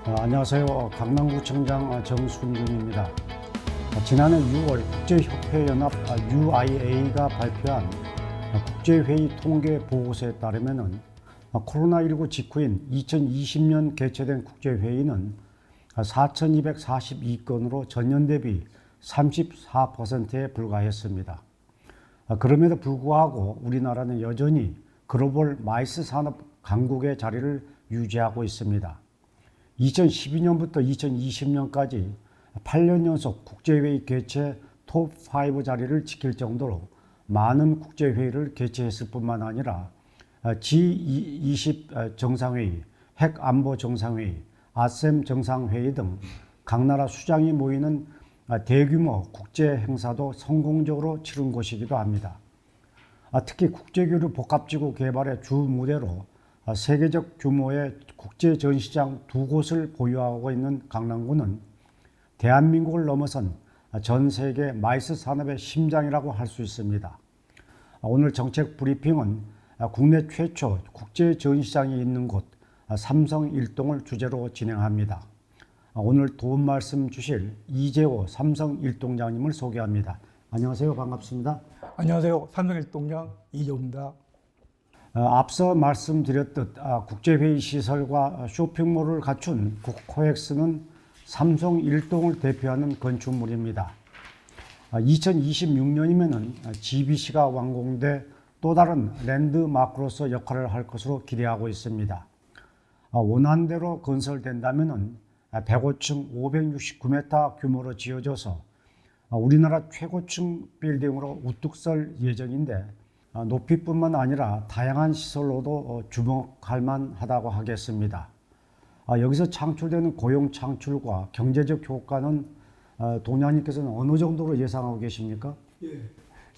안녕하세요. 강남구청장 정순균입니다. 지난해 6월 국제협회연합 UIA가 발표한 국제회의 통계 보고서에 따르면 코로나19 직후인 2020년 개최된 국제회의는 4,242건으로 전년 대비 34%에 불과했습니다. 그럼에도 불구하고 우리나라는 여전히 글로벌 마이스 산업 강국의 자리를 유지하고 있습니다. 2012년부터 2020년까지 8년 연속 국제회의 개최 톱5 자리를 지킬 정도로 많은 국제회의를 개최했을 뿐만 아니라 G20 정상회의, 핵안보 정상회의, 아셈 정상회의 등 각 나라 수장이 모이는 대규모 국제 행사도 성공적으로 치른 곳이기도 합니다. 특히 국제교류 복합지구 개발의 주 무대로 세계적 규모의 국제 전시장 2곳을 보유하고 있는 강남구는 대한민국을 넘어선 전 세계 마이스 산업의 심장이라고 할 수 있습니다. 오늘 정책 브리핑은 국내 최초 국제 전시장이 있는 곳 삼성 일동을 주제로 진행합니다. 오늘 도움 말씀 주실 이재호 삼성 일동장님을 소개합니다. 안녕하세요. 반갑습니다. 안녕하세요. 삼성 일동장 이재호입니다. 앞서 말씀드렸듯 국제회의 시설과 쇼핑몰을 갖춘 코엑스는 삼성 일동을 대표하는 건축물입니다. 2026년이면 GBC가 완공돼 또 다른 랜드마크로서 역할을 할 것으로 기대하고 있습니다. 원안대로 건설된다면 105층 569m 규모로 지어져서 우리나라 최고층 빌딩으로 우뚝 설 예정인데 높이뿐만 아니라 다양한 시설로도 주목할 만하다고 하겠습니다. 여기서 창출되는 고용 창출과 경제적 효과는 동장님께서는 어느 정도로 예상하고 계십니까?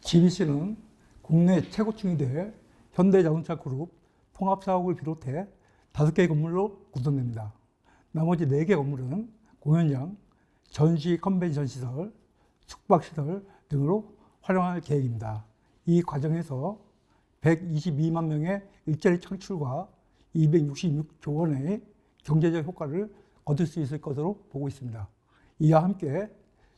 GBC는 국내 최고층이 돼 현대자동차 그룹 통합사옥을 비롯해 5개 건물로 구성됩니다. 나머지 4개 건물은 공연장, 전시 컨벤션 시설, 숙박시설 등으로 활용할 계획입니다. 이 과정에서 122만 명의 일자리 창출과 266조 원의 경제적 효과를 거둘 수 있을 것으로 보고 있습니다. 이와 함께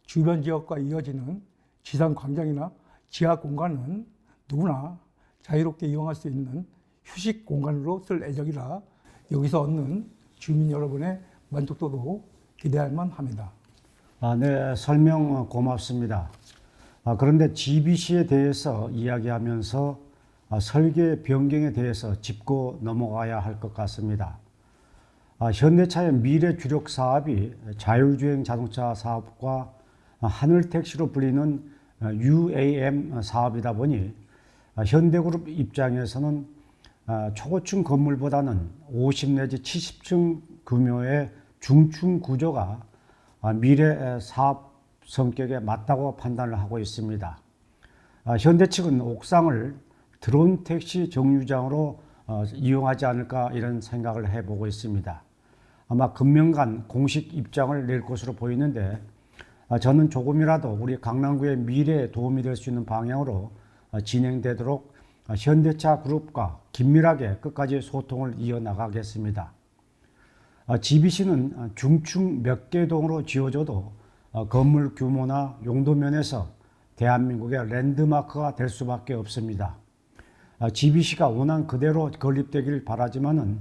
주변 지역과 이어지는 지상 광장이나 지하 공간은 누구나 자유롭게 이용할 수 있는 휴식 공간으로 쓸 예정이라 여기서 얻는 주민 여러분의 만족도도 기대할 만합니다. 네, 설명 고맙습니다. 그런데 GBC에 대해서 이야기하면서 설계 변경에 대해서 짚고 넘어가야 할 것 같습니다. 현대차의 미래 주력 사업이 자율주행 자동차 사업과 하늘택시로 불리는 UAM 사업이다 보니 현대그룹 입장에서는 초고층 건물보다는 50 내지 70층 규모의 중층 구조가 미래 사업 성격에 맞다고 판단을 하고 있습니다. 현대 측은 옥상을 드론 택시 정류장으로 이용하지 않을까 이런 생각을 해보고 있습니다. 아마 금명간 공식 입장을 낼 것으로 보이는데 저는 조금이라도 우리 강남구의 미래에 도움이 될 수 있는 방향으로 진행되도록 현대차 그룹과 긴밀하게 끝까지 소통을 이어나가겠습니다. GBC는 중층 몇 개 동으로 지어져도 건물 규모나 용도 면에서 대한민국의 랜드마크가 될 수밖에 없습니다. GBC가 원한 그대로 건립되길 바라지만은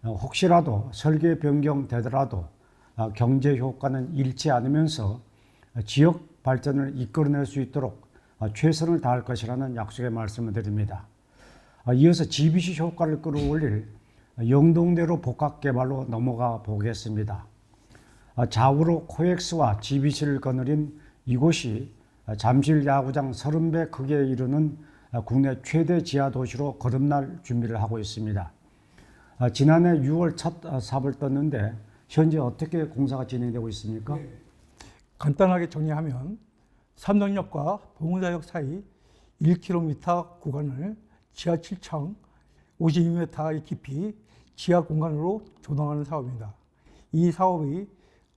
혹시라도 설계 변경되더라도 경제 효과는 잃지 않으면서 지역 발전을 이끌어낼 수 있도록 최선을 다할 것이라는 약속의 말씀을 드립니다. 이어서 GBC 효과를 끌어올릴 영동대로 복합개발로 넘어가 보겠습니다. 좌우로 코엑스와 GBC를 거느린 이곳이 잠실 야구장 30배 크기에 이르는 국내 최대 지하 도시로 거듭날 준비를 하고 있습니다. 지난해 6월 첫 삽을 떴는데 현재 어떻게 공사가 진행되고 있습니까? 간단하게 정리하면 삼성역과 봉은사역 사이 1km 구간을 지하 7층 52m의 깊이 지하 공간으로 조성하는 사업입니다. 이 사업의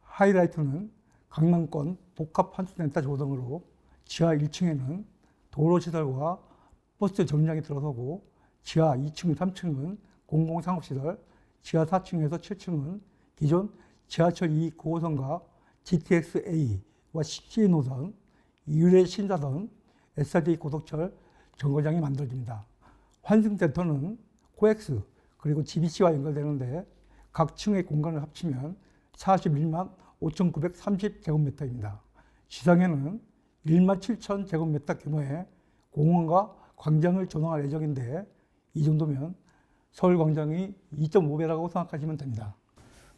하이라이트는 강남권 복합환수센터 조성으로 지하 1층에는 도로시설과 버스 정류장이 들어서고 지하 2층, 3층은 공공상업시설, 지하 4층에서 7층은 기존 지하철 2 9호선과 GTX-A와 C 노선, 이율의 신사선, SRT 고속철 정거장이 만들어집니다. 환승센터는 코엑스 그리고 GBC와 연결되는데 각 층의 공간을 합치면 41만 5,930제곱미터입니다. 지상에는 1만 7천 제곱미터 규모의 공원과 광장을 조성할 예정인데 이 정도면 서울광장이 2.5배라고 생각하시면 됩니다.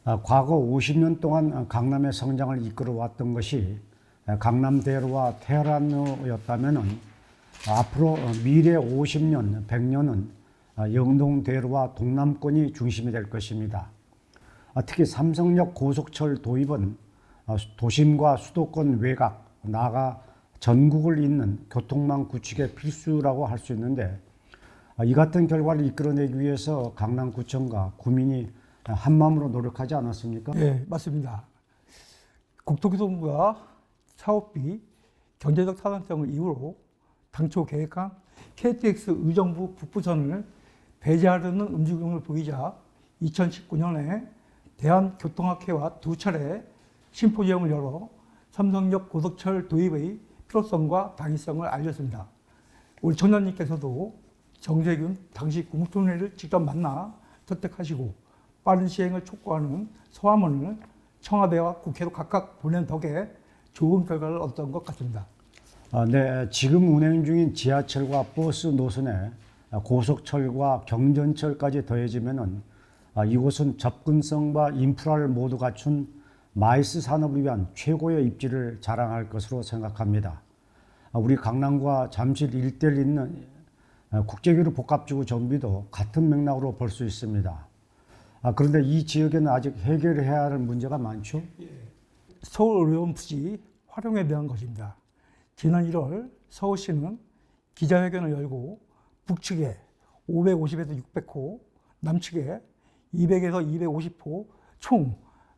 과거 50년 동안 강남의 성장을 이끌어왔던 것이 강남대로와 테헤란로였다면 앞으로 미래 50년, 100년은 영동대로와 동남권이 중심이 될 것입니다. 특히 삼성역 고속철 도입은 도심과 수도권 외곽, 나아가 전국을 잇는 교통망 구축의 필수라고 할 수 있는데 이 같은 결과를 이끌어내기 위해서 강남구청과 구민이 한마음으로 노력하지 않았습니까? 네, 맞습니다. 국토교통부가 사업비, 경제적 타당성을 이유로 당초 계획한 KTX 의정부 북부선을 배제하려는 움직임을 보이자 2019년에 대한교통학회와 두 차례 심포지엄을 열어 삼성역 고속철 도입의 필요성과 당위성을 알렸습니다. 우리 청장님께서도 정세균 당시 국무총리를 직접 만나 설득하시고 빠른 시행을 촉구하는 서한문을 청와대와 국회로 각각 보낸 덕에 좋은 결과를 얻었던 것 같습니다. 네, 지금 운행 중인 지하철과 버스 노선에 고속철과 경전철까지 더해지면은 이곳은 접근성과 인프라를 모두 갖춘 마이스 산업을 위한 최고의 입지를 자랑할 것으로 생각합니다. 우리 강남과 잠실 일대를 잇는 국제교류 복합지구 정비도 같은 맥락으로 볼 수 있습니다. 그런데 이 지역에는 아직 해결해야 할 문제가 많죠? 서울의료원 부지 활용에 대한 것입니다. 지난 1월 서울시는 기자회견을 열고 북측에 550에서 600호, 남측에 200에서 250호, 총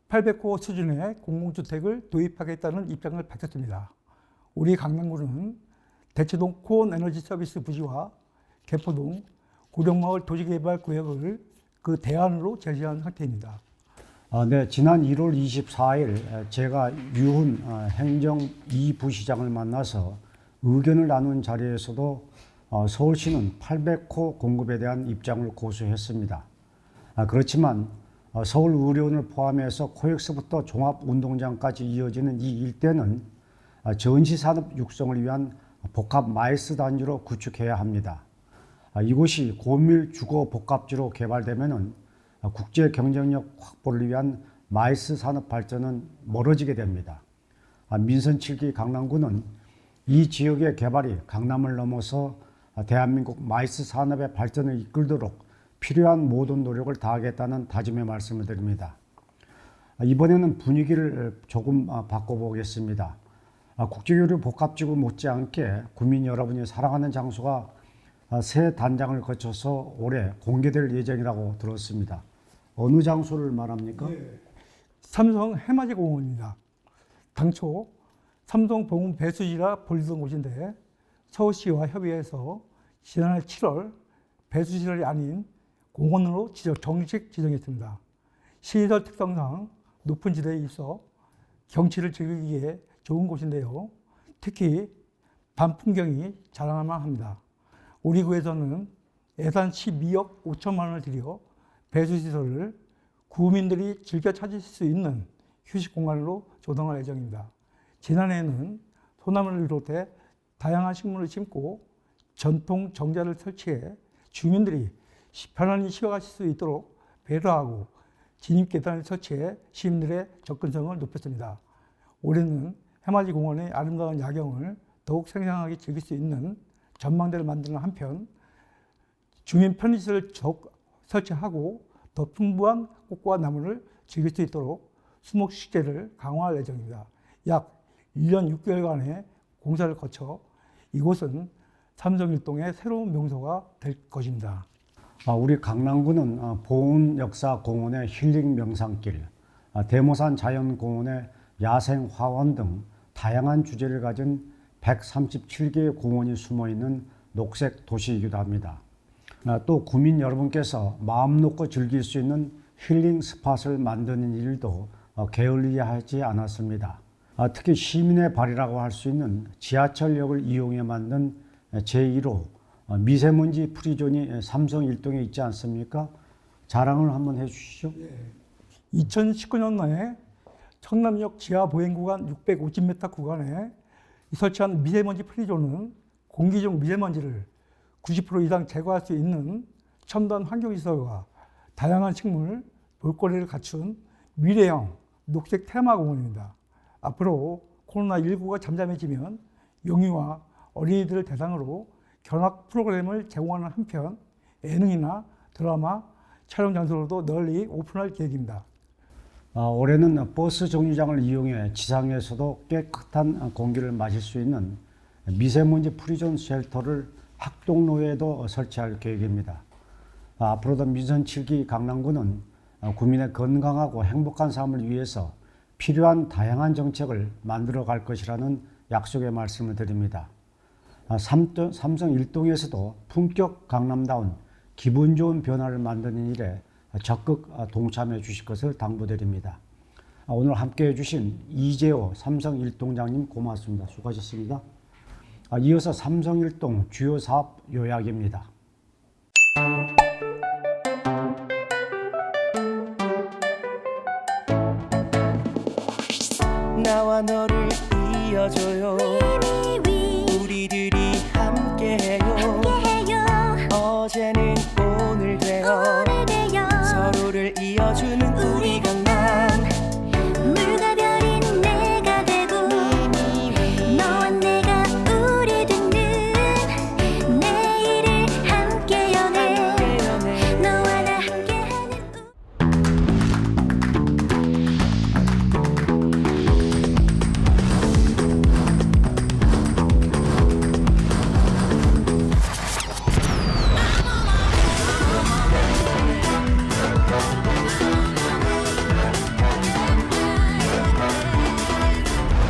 800호 수준의 공공주택을 도입하겠다는 입장을 밝혔습니다. 우리 강남구는 대치동 코온에너지 서비스 부지와 개포동 구룡마을 도시개발구역을 그 대안으로 제시한 상태입니다. 네, 지난 1월 24일 제가 유훈 행정 2부시장을 만나서 의견을 나눈 자리에서도 서울시는 800호 공급에 대한 입장을 고수했습니다. 그렇지만 서울의료원을 포함해서 코엑스부터 종합운동장까지 이어지는 이 일대는 전시산업 육성을 위한 복합 마이스 단지로 구축해야 합니다. 이곳이 고밀 주거 복합지로 개발되면 국제 경쟁력 확보를 위한 마이스 산업 발전은 멀어지게 됩니다. 민선 7기 강남구는 이 지역의 개발이 강남을 넘어서 대한민국 마이스 산업의 발전을 이끌도록 필요한 모든 노력을 다하겠다는 다짐의 말씀을 드립니다. 이번에는 분위기를 조금 바꿔보겠습니다. 국제교류 복합지구 못지않게 구민 여러분이 사랑하는 장소가 새 단장을 거쳐서 올해 공개될 예정이라고 들었습니다. 어느 장소를 말합니까? 삼성 해맞이 공원입니다. 당초 삼성 봉은 배수지라 불리던 곳인데 서울시와 협의해서 지난해 7월 배수지를 아닌 공원으로 정식 지정했습니다. 시설 특성상 높은 지대에 있어 경치를 즐기기에 좋은 곳인데요. 특히 밤 풍경이 자랑할 합니다. 우리 구에서는 예산 12억 5천만 원을 들여 배수시설을 구민들이 즐겨 찾을 수 있는 휴식 공간으로 조성할 예정입니다. 지난해에는 소나무를 비롯해 다양한 식물을 심고 전통 정자를 설치해 주민들이 편안히 쉬어가실 수 있도록 배려하고 진입 계단을 설치해 시민들의 접근성을 높였습니다. 올해는 해맞이 공원의 아름다운 야경을 더욱 생생하게 즐길 수 있는 전망대를 만드는 한편 주민 편의시설을 설치하고 더 풍부한 꽃과 나무를 즐길 수 있도록 수목 식재를 강화할 예정입니다. 약 1년 6개월간의 공사를 거쳐 이곳은 삼성일동의 새로운 명소가 될 것입니다. 우리 강남구는 보은역사공원의 힐링 명상길, 대모산 자연공원의 야생화원 등 다양한 주제를 가진 137개의 공원이 숨어있는 녹색 도시이기도 합니다. 또 구민 여러분께서 마음 놓고 즐길 수 있는 힐링 스팟을 만드는 일도 게을리하지 않았습니다. 특히 시민의 발이라고 할 수 있는 지하철역을 이용해 만든 제1호 미세먼지 프리존이 삼성 일동에 있지 않습니까? 자랑을 한번 해주시죠. 2019년도에 청남역 지하 보행 구간 650m 구간에 설치한 미세먼지 프리존은 공기 중 미세먼지를 90% 이상 제거할 수 있는 첨단 환경시설과 다양한 식물, 볼거리를 갖춘 미래형 녹색 테마공원입니다. 앞으로 코로나19가 잠잠해지면 영유아 어린이들을 대상으로 견학 프로그램을 제공하는 한편 예능이나 드라마 촬영 장소로도 널리 오픈할 계획입니다. 올해는 버스 정류장을 이용해 지상에서도 깨끗한 공기를 마실 수 있는 미세먼지 프리존 쉘터를 학동로에도 설치할 계획입니다. 앞으로도 민선 7기 강남구는 구민의 건강하고 행복한 삶을 위해서 필요한 다양한 정책을 만들어 갈 것이라는 약속의 말씀을 드립니다. 삼성 일동에서도 품격 강남다운 기분 좋은 변화를 만드는 일에 적극 동참해 주실 것을 당부드립니다. 오늘 함께 해주신 이재호 삼성 일동장님 고맙습니다. 수고하셨습니다. 이어서 삼성 일동 주요 사업 요약입니다. 나와 너를 이어줘요. 우리들이 함께해요. 어제는 오늘 되어 서로를 이어주는 우리 강남. 물과 별인 내가 되고 너와 내가 우리 듣는 내일을 함께 여네. 너와 나 함께하는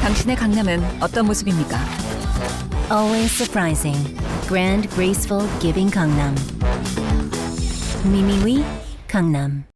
당신의 강남은 어떤 모습입니까? Always surprising, grand, graceful, giving Gangnam. 미미위 강남.